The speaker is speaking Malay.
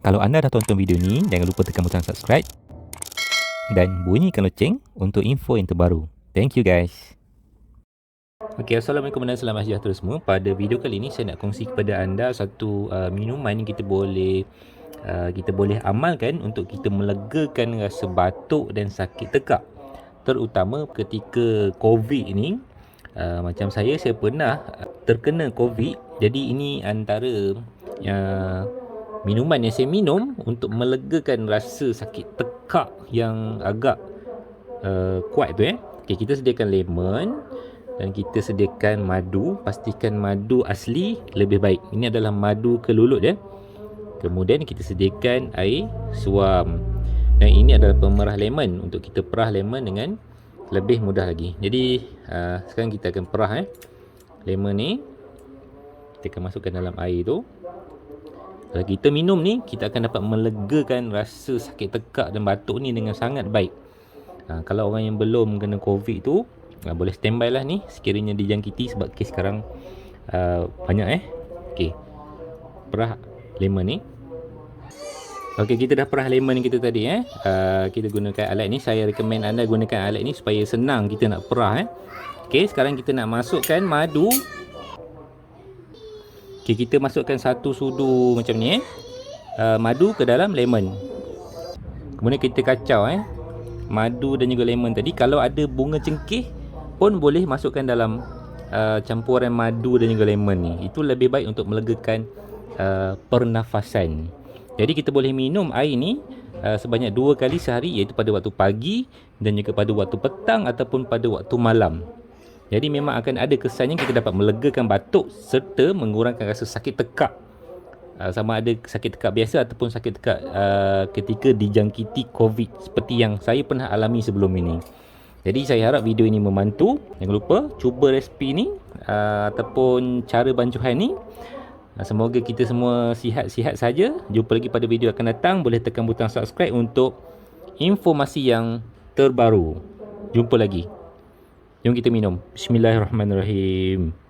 Kalau anda dah tonton video ni, jangan lupa tekan butang subscribe dan bunyikan loceng untuk info yang terbaru. Thank you guys. Okay, Assalamualaikum dan selamat sejahtera semua. Pada video kali ini saya nak kongsi kepada anda satu minuman yang kita boleh amalkan untuk kita melegakan rasa batuk dan sakit tekak. Terutama ketika COVID ini. Macam saya pernah terkena COVID. Jadi ini antara minuman yang saya minum untuk melegakan rasa sakit tekak yang agak kuat tu. Okay, kita sediakan lemon dan kita sediakan madu. Pastikan madu asli lebih baik. Ini adalah madu kelulut ya. Kemudian kita sediakan air suam. Dan ini adalah pemerah lemon untuk kita perah lemon dengan lebih mudah lagi. Jadi sekarang kita akan perah lemon ni. Kita akan masukkan dalam air tu. Kalau kita minum ni, kita akan dapat melegakan rasa sakit tekak dan batuk ni dengan sangat baik. Kalau orang yang belum kena COVID tu, boleh standby lah ni sekiranya dijangkiti, sebab kes sekarang banyak Okey, perah lemon ni. Okey, kita dah perah lemon kita tadi kita gunakan alat ni. Saya recommend anda gunakan alat ni supaya senang kita nak perah Okey, sekarang kita nak masukkan madu. Okey, kita masukkan 1 sudu macam ni madu ke dalam lemon. Kemudian kita kacau madu dan juga lemon tadi. Kalau ada bunga cengkeh pun boleh masukkan dalam campuran madu dan juga lemon ni. Itu lebih baik untuk melegakan pernafasan. Jadi kita boleh minum air ni sebanyak 2 kali sehari, iaitu pada waktu pagi dan juga pada waktu petang ataupun pada waktu malam. Jadi memang akan ada kesannya kita dapat melegakan batuk serta mengurangkan rasa sakit tekak. Sama ada sakit tekak biasa ataupun sakit tekak ketika dijangkiti COVID seperti yang saya pernah alami sebelum ini. Jadi saya harap video ini membantu. Jangan lupa cuba resipi ni ataupun cara bancuhan ni. Semoga kita semua sihat-sihat saja. Jumpa lagi pada video akan datang. Boleh tekan butang subscribe untuk informasi yang terbaru. Jumpa lagi. Jom kita minum. Bismillahirrahmanirrahim.